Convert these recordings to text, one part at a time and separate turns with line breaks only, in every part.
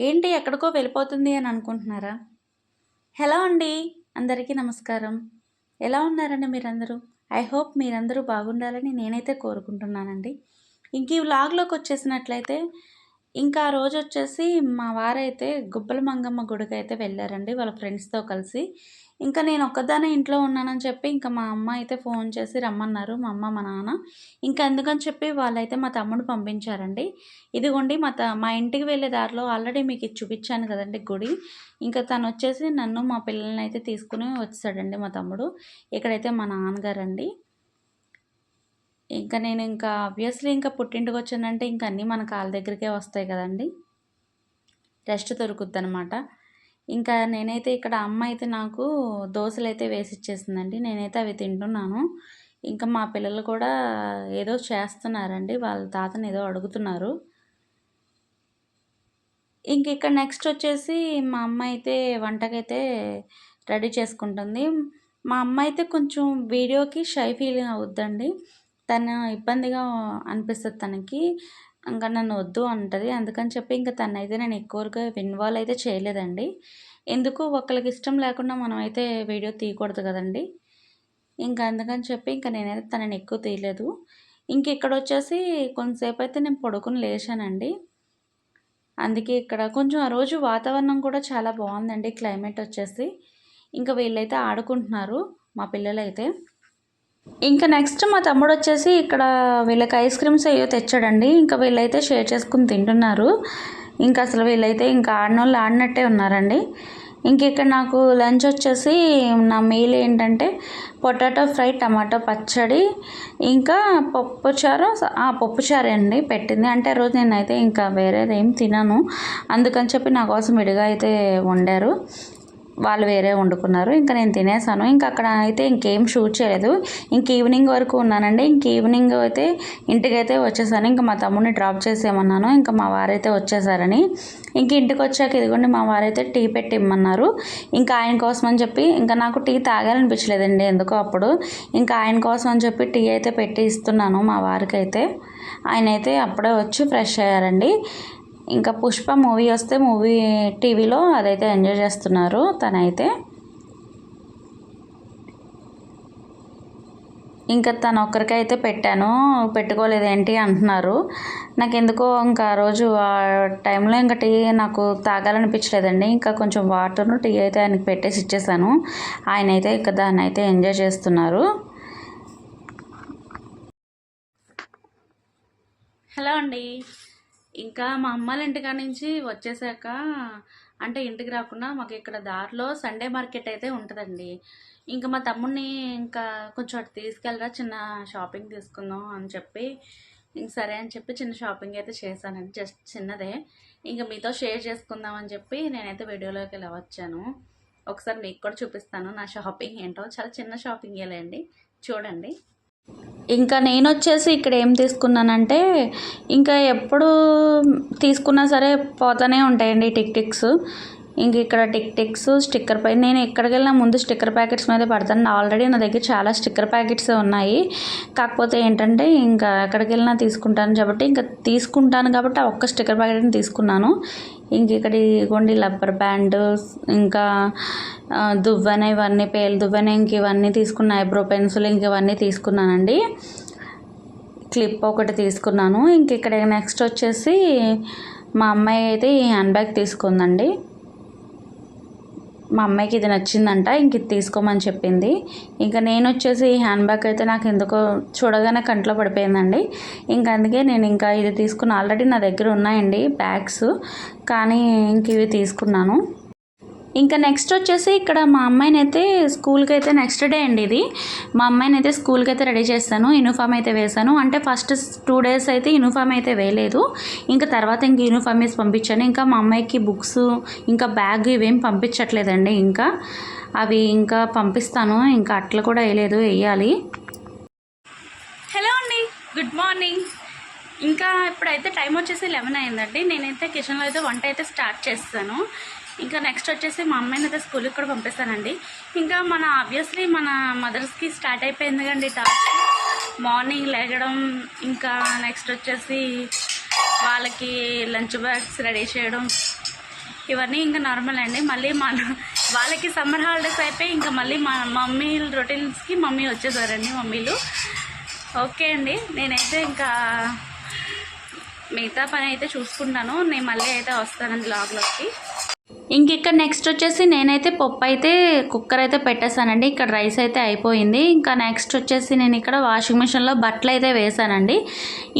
ఏంటి ఎక్కడికో వెళ్ళిపోతుంది అని అనుకుంటున్నారా? హలో అండి, అందరికీ నమస్కారం. ఎలా ఉన్నారండి మీరందరూ? ఐ హోప్ మీరందరూ బాగుండాలని నేనైతే కోరుకుంటున్నానండి. ఇంక ఈ వ్లాగ్లోకి వచ్చేసినట్లయితే ఇంకా ఆ రోజు వచ్చేసి మా వారైతే గుబ్బల మంగమ్మ గుడికి అయితే వెళ్ళారండి వాళ్ళ ఫ్రెండ్స్తో కలిసి. ఇంకా నేను ఒక్కదానే ఇంట్లో ఉన్నానని చెప్పి ఇంకా మా అమ్మ అయితే ఫోన్ చేసి రమ్మన్నారు, మా అమ్మ మా నాన్న. ఇంకా అందుకని చెప్పి వాళ్ళైతే మా తమ్ముడు పంపించారండి. ఇదిగోండి మా ఇంటికి వెళ్ళే దారిలో ఆల్రెడీ మీకు ఇది చూపించాను కదండి గుడి. ఇంకా తను వచ్చేసి నన్ను మా పిల్లల్ని అయితే తీసుకుని వచ్చాడండి మా తమ్ముడు. ఇక్కడైతే మా నాన్నగారండి. ఇంకా నేను ఇంకా ఆబ్వియస్లీ ఇంకా పుట్టింటికి వచ్చానంటే ఇంక అన్నీ మన కాళ్ళ దగ్గరికే వస్తాయి కదండి, రెస్ట్ దొరుకుద్దనమాట. ఇంకా నేనైతే ఇక్కడ అమ్మ అయితే నాకు దోశలు అయితే వేసి ఇచ్చేసిందండి. నేనైతే అవి తింటున్నాను. ఇంకా మా పిల్లలు కూడా ఏదో చేస్తున్నారండి, వాళ్ళ తాతని ఏదో అడుగుతున్నారు. ఇంక ఇక్కడ నెక్స్ట్ వచ్చేసి మా అమ్మ అయితే వంటకైతే రెడీ చేసుకుంటుంది. మా అమ్మ అయితే కొంచెం వీడియోకి షై ఫీలింగ్ అవుద్దండి. తను ఇబ్బందిగా అనిపిస్తుంది తనకి. ఇంకా నన్ను వద్దు అంటది. అందుకని చెప్పి ఇంకా తనైతే నేను ఎక్కువగా ఇన్వాల్వ్ అయితే చేయలేదండి. ఎందుకు ఒకళ్ళకి ఇష్టం లేకుండా మనం అయితే వీడియో తీయకూడదు కదండి. ఇంకా అందుకని చెప్పి ఇంకా నేనైతే తనని ఎక్కువ తీయలేదు. ఇంక ఇక్కడ వచ్చేసి కొంతసేపు అయితే నేను పడుకుని లేచానండి. అందుకే ఇక్కడ కొంచెం ఆ రోజు వాతావరణం కూడా చాలా బాగుందండి, క్లైమేట్ వచ్చేసి. ఇంకా వీళ్ళైతే ఆడుకుంటున్నారు మా పిల్లలైతే. ఇంకా నెక్స్ట్ మా తమ్ముడు వచ్చేసి ఇక్కడ వీళ్ళకి ఐస్ క్రీమ్స్ అయ్యో తెచ్చాడండి. ఇంకా వీళ్ళైతే షేర్ చేసుకుని తింటున్నారు. ఇంకా అసలు వీళ్ళైతే ఇంకా ఆడినోళ్ళు ఆడినట్టే ఉన్నారండి. ఇంక ఇక్కడ నాకు లంచ్ వచ్చేసి నా మీల్ ఏంటంటే పొటాటో ఫ్రై, టమాటో పచ్చడి, ఇంకా పప్పుచారు అండి పెట్టింది. అంటే రోజు నేనైతే ఇంకా వేరేది ఏం తినను, అందుకని చెప్పి నా కోసం విడిగా అయితే వండారు. వాళ్ళు వేరే వండుకున్నారు. ఇంకా నేను తినేసాను. ఇంకా అక్కడ అయితే ఇంకేం షూట్ చేయలేదు. ఇంక ఈవినింగ్ వరకు ఉన్నానండి. ఇంక ఈవినింగ్ అయితే ఇంటికైతే వచ్చేసాను. ఇంకా మా తమ్ముడిని డ్రాప్ చేసేయమన్నాను. ఇంకా మా వారైతే వచ్చేసారని ఇంక ఇంటికి వచ్చాక ఇదిగోండి మా వారైతే టీ పెట్టి ఇమ్మన్నారు. ఇంకా ఆయన కోసం అని చెప్పి ఇంకా నాకు టీ తాగాలనిపించలేదండి ఎందుకో అప్పుడు. ఇంకా ఆయన కోసం అని చెప్పి టీ అయితే పెట్టి ఇస్తున్నాను మా వారికి అయితే. ఆయన అయితే అప్పుడే వచ్చి ఫ్రెష్ అయ్యారండి. ఇంకా పుష్ప మూవీ వస్తే మూవీ టీవీలో అదైతే ఎంజాయ్ చేస్తున్నారు తనైతే. ఇంకా తను ఒక్కరికైతే పెట్టాను, పెట్టుకోలేదేంటి అంటున్నారు. నాకు ఎందుకో ఇంకా ఆ రోజు ఆ టైంలో ఇంకా టీ నాకు తాగాలనిపించలేదండి. ఇంకా కొంచెం వాటర్ను టీ అయితే ఆయనకి పెట్టేసి ఇచ్చేసాను. ఆయన అయితే ఇంకా దాన్ని అయితే ఎంజాయ్ చేస్తున్నారు. హలో అండి, ఇంకా మా అమ్మాళ్ళ ఇంటికాడ నుంచి వచ్చేసాక అంటే ఇంటికి రాకుండా మాకు ఇక్కడ దారిలో సండే మార్కెట్ అయితే ఉంటుందండి. ఇంకా మా తమ్ముడిని ఇంకా కొంచెం అటు తీసుకెళ్ళరా, చిన్న షాపింగ్ తీసుకుందాం అని చెప్పి ఇంక సరే అని చెప్పి చిన్న షాపింగ్ అయితే చేశానండి, జస్ట్ చిన్నదే. ఇంకా మీతో షేర్ చేసుకుందాం అని చెప్పి నేనైతే వీడియోలోకి వెళ్ళి వచ్చాను. ఒకసారి మీకు కూడా చూపిస్తాను నా షాపింగ్ ఏంటో. చాలా చిన్న షాపింగ్ అండి, చూడండి. ఇంకా నేను వచ్చేసి ఇక్కడ ఏం తీసుకున్నానంటే ఇంకా ఎప్పుడు తీసుకున్నా సరే పోతూనే ఉంటాయండి టిక్స్. ఇంక ఇక్కడ టిక్స్ స్టిక్కర్ పై నేను ఎక్కడికి వెళ్ళినా ముందు స్టిక్కర్ ప్యాకెట్స్ మీద పడతాను. ఆల్రెడీ నా దగ్గర చాలా స్టిక్కర్ ప్యాకెట్స్ ఉన్నాయి. కాకపోతే ఏంటంటే ఇంకా ఎక్కడికి వెళ్ళినా తీసుకుంటాను కాబట్టి ఆ ఒక్క స్టిక్కర్ ప్యాకెట్ని తీసుకున్నాను. ఇంక ఇక్కడ ఇగోండి రబ్బర్ బ్యాండ్, ఇంకా దువ్వెన, ఇవన్నీ పేలు దువ్వెన, ఇంక ఇవన్నీ తీసుకున్న ఐబ్రో పెన్సిల్, ఇంక ఇవన్నీ తీసుకున్నానండి. క్లిప్ ఒకటి తీసుకున్నాను. ఇంక ఇక్కడ నెక్స్ట్ వచ్చేసి మా అమ్మాయి అయితే ఈ హ్యాండ్ బ్యాగ్ తీసుకుందండి. మా అమ్మాయికి ఇది నచ్చిందంట, ఇంక ఇది తీసుకోమని చెప్పింది. ఇంకా నేను వచ్చేసి ఈ హ్యాండ్ బ్యాగ్ అయితే నాకు ఎందుకో చూడగానే కంట్లో పడిపోయిందండి. ఇంకా అందుకే నేను ఇంకా ఇది తీసుకున్న. ఆల్రెడీ నా దగ్గర ఉన్నాయండి బ్యాగ్స్, కానీ ఇంక ఇవి తీసుకున్నాను. ఇంకా నెక్స్ట్ వచ్చేసి ఇక్కడ మా అమ్మాయిని అయితే స్కూల్కి అయితే నెక్స్ట్ డే అండి ఇది. మా అమ్మాయిని అయితే స్కూల్కి అయితే రెడీ చేస్తాను, యూనిఫామ్ అయితే వేసాను. అంటే ఫస్ట్ 2 days అయితే యూనిఫామ్ అయితే వేయలేదు. ఇంకా తర్వాత ఇంక యూనిఫామ్ వేసి పంపించాను. ఇంకా మా అమ్మాయికి బుక్స్, ఇంకా బ్యాగ్ ఇవేం పంపించట్లేదండి. ఇంకా అవి ఇంకా పంపిస్తాను. ఇంకా అట్లా కూడా వేయాలి. హలో అండి, గుడ్ మార్నింగ్. ఇంకా ఇప్పుడైతే టైం వచ్చేసి 11 అయిందండి. నేనైతే కిచెన్లో అయితే వంట అయితే స్టార్ట్ చేస్తాను. ఇంకా నెక్స్ట్ వచ్చేసి మా అమ్మాయిని అయితే స్కూల్కి కూడా పంపిస్తానండి. ఇంకా ఆబ్వియస్లీ మన మదర్స్కి స్టార్ట్ అయిపోయింది కండి టాస్క్. మార్నింగ్ లేగడం, ఇంకా నెక్స్ట్ వచ్చేసి వాళ్ళకి లంచ్ బ్యాగ్స్ రెడీ చేయడం, ఇవన్నీ ఇంకా నార్మల్ అండి. మళ్ళీ వాళ్ళకి సమ్మర్ హాలిడేస్ అయిపోయి ఇంకా మళ్ళీ మా మమ్మీ రొటీన్స్కి మమ్మీ వచ్చేసారండి మమ్మీలు. ఓకే అండి, నేనైతే ఇంకా మిగతా పని అయితే చూసుకుంటాను. నేను మళ్ళీ అయితే వస్తానండి బ్లాగ్లోకి. ఇంక ఇక్కడ నెక్స్ట్ వచ్చేసి నేనైతే పప్పు అయితే కుక్కర్ అయితే పెట్టేశానండి. ఇక్కడ రైస్ అయితే అయిపోయింది. ఇంకా నెక్స్ట్ వచ్చేసి నేను ఇక్కడ వాషింగ్ మిషన్లో బట్టలు అయితే వేసానండి.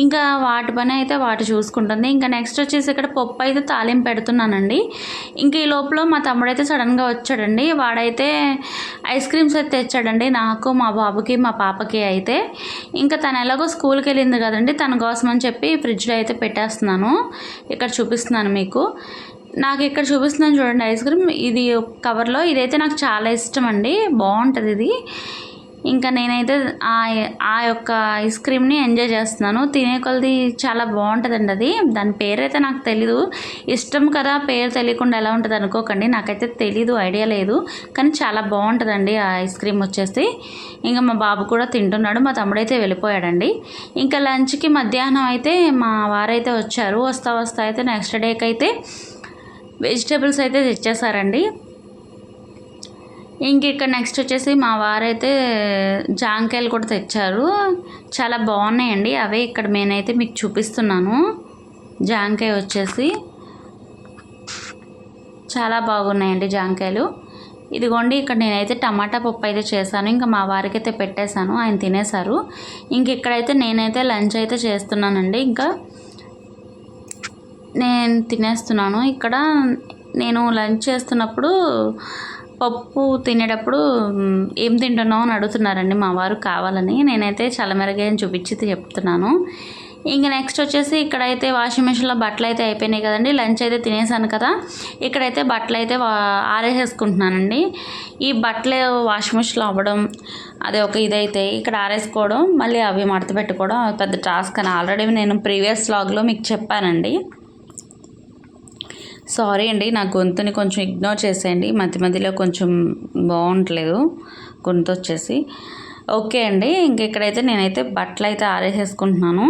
ఇంకా వాటి పని అయితే వాటి చూసుకుంటుంది. ఇంకా నెక్స్ట్ వచ్చేసి ఇక్కడ పప్పు అయితే తాలింపు పెడుతున్నానండి. ఇంక ఈ లోపల మా తమ్ముడైతే సడన్గా వచ్చాడండి. వాడైతే ఐస్ క్రీమ్స్ అయితే తెచ్చాడండి నాకు, మా బాబుకి, మా పాపకి అయితే. ఇంకా తను ఎలాగో స్కూల్కి వెళ్ళింది కదండి, తన కోసం అని చెప్పి ఫ్రిడ్జ్లో అయితే పెట్టేస్తున్నాను. ఇక్కడ చూపిస్తున్నాను మీకు. నాకు ఇక్కడ చూపిస్తున్నాను చూడండి ఐస్ క్రీమ్. ఇది కవర్లో, ఇదైతే నాకు చాలా ఇష్టం అండి, బాగుంటుంది ఇది. ఇంకా నేనైతే ఆ యొక్క ఐస్ క్రీమ్ని ఎంజాయ్ చేస్తున్నాను. తినే కొలది చాలా బాగుంటుందండి అది. దాని పేరైతే నాకు తెలీదు, ఇష్టం కదా పేరు తెలియకుండా ఎలా ఉంటుంది అనుకోకండి. నాకైతే తెలీదు, ఐడియా లేదు, కానీ చాలా బాగుంటుందండి ఆ ఐస్ క్రీమ్ వచ్చేసి. ఇంకా మా బాబు కూడా తింటున్నాడు, మా తమ్ముడైతే వెళ్ళిపోయాడండి. ఇంకా లంచ్కి మధ్యాహ్నం అయితే మా వారైతే వచ్చారు. వస్తా అయితే నెక్స్ట్ డేకి అయితే వెజిటేబుల్స్ అయితే తెచ్చేసారండి. ఇంక ఇక్కడ నెక్స్ట్ వచ్చేసి మా వారైతే జాంకాయలు కూడా తెచ్చారు. చాలా బాగున్నాయండి అవే. ఇక్కడ నేనైతే మీకు చూపిస్తున్నాను. జాంకాయ వచ్చేసి చాలా బాగున్నాయండి జాంకాయలు. ఇదిగోండి, ఇక్కడ నేనైతే టమాటా పప్పు అయితే చేశాను. ఇంకా మా వారికి అయితే పెట్టేశాను, ఆయన తినేశారు. ఇంక ఇక్కడైతే నేనైతే లంచ్ అయితే చేస్తున్నానండి. ఇంకా నేను తినేస్తున్నాను. ఇక్కడ నేను లంచ్ చేస్తున్నప్పుడు పప్పు తినేటప్పుడు ఏం తింటున్నావు అని అడుగుతున్నారండి మా వారు కావాలని. నేనైతే చల్లమెరగాయని చూపించి చెప్తున్నాను. ఇంక నెక్స్ట్ వచ్చేసి ఇక్కడైతే వాషింగ్ మిషన్లో బట్టలు అయితే అయిపోయినాయి కదండి. లంచ్ అయితే తినేసాను కదా, ఇక్కడైతే బట్టలు అయితే ఆరేసేసుకుంటున్నానండి. ఈ బట్టలు వాషింగ్ మిషన్లో అవ్వడం అదే ఒక ఇదైతే, ఇక్కడ ఆరేసుకోవడం, మళ్ళీ అవి మడత పెట్టుకోవడం పెద్ద టాస్క్ అని ఆల్రెడీ నేను ప్రీవియస్ వ్లాగ్లో మీకు చెప్పానండి. సారీ అండి, నా గొంతుని కొంచెం ఇగ్నోర్ చేసేయండి, మధ్యలో కొంచెం బాగుంటలేదు గొంతు వచ్చేసి. ఓకే అండి, ఇంక ఇక్కడైతే నేనైతే బట్టలు అయితే ఆరేసేసుకుంటున్నాను.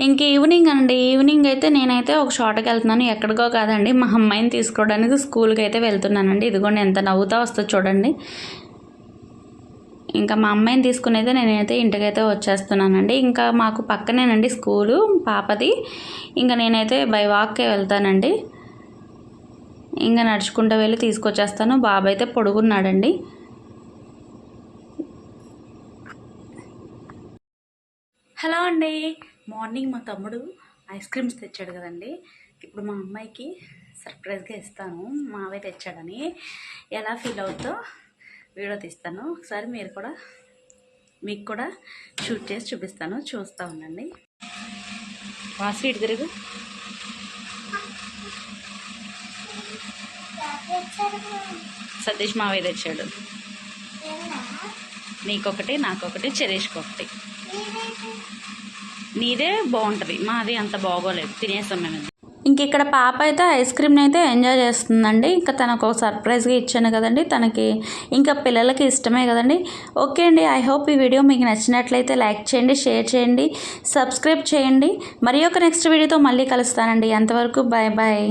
ఇంక ఈవినింగ్ అండి, ఈవినింగ్ అయితే నేనైతే ఒక చోటకి వెళ్తున్నాను. ఎక్కడికో కాదండి, మా అమ్మాయిని తీసుకోవడానికి స్కూల్కి అయితే వెళ్తున్నానండి. ఇదిగోండి ఎంత నవ్వుతా వస్తుంది చూడండి. ఇంకా మా అమ్మాయిని తీసుకుని అయితే నేనైతే ఇంటికైతే వచ్చేస్తున్నానండి. ఇంకా మాకు పక్కనేనండి స్కూలు పాపది. ఇంకా నేనైతే బై వాక్కే వెళ్తానండి. ఇంకా నడుచుకుంటూ వెళ్ళి తీసుకొచ్చేస్తాను. బాబు అయితే పొడుగున్నాడండి. హలో అండి, మార్నింగ్ మా తమ్ముడు ఐస్ క్రీమ్స్ తెచ్చాడు కదండి. ఇప్పుడు మా అమ్మాయికి సర్ప్రైజ్గా ఇస్తాను, మావే తెచ్చాడని. ఎలా ఫీల్ అవుతుందో వీడియో తీస్తాను ఒకసారి, మీకు కూడా షూట్ చేసి చూపిస్తాను, చూస్తూ ఉండండి. స్వీట్ తిరుగు. సతీష్ మావే తెచ్చాడు. నీకొకటి, నాకొకటి, చెరీష్కొకటి. నీదే బాగుంటుంది, మాది అంత బాగోలేదు, తినేసాం మేము. ఇంక ఇక్కడ పాప అయితే ఐస్ క్రీమ్ని అయితే ఎంజాయ్ చేస్తుందండి. ఇంకా తనకు ఒక సర్ప్రైజ్గా ఇచ్చాను కదండి, తనకి ఇంకా పిల్లలకి ఇష్టమే కదండి. ఓకే అండి, ఐ హోప్ ఈ వీడియో మీకు నచ్చినట్లయితే లైక్ చేయండి, షేర్ చేయండి, సబ్స్క్రైబ్ చేయండి. మరి ఒక నెక్స్ట్ వీడియోతో మళ్ళీ కలుస్తానండి. అంతవరకు బాయ్ బాయ్.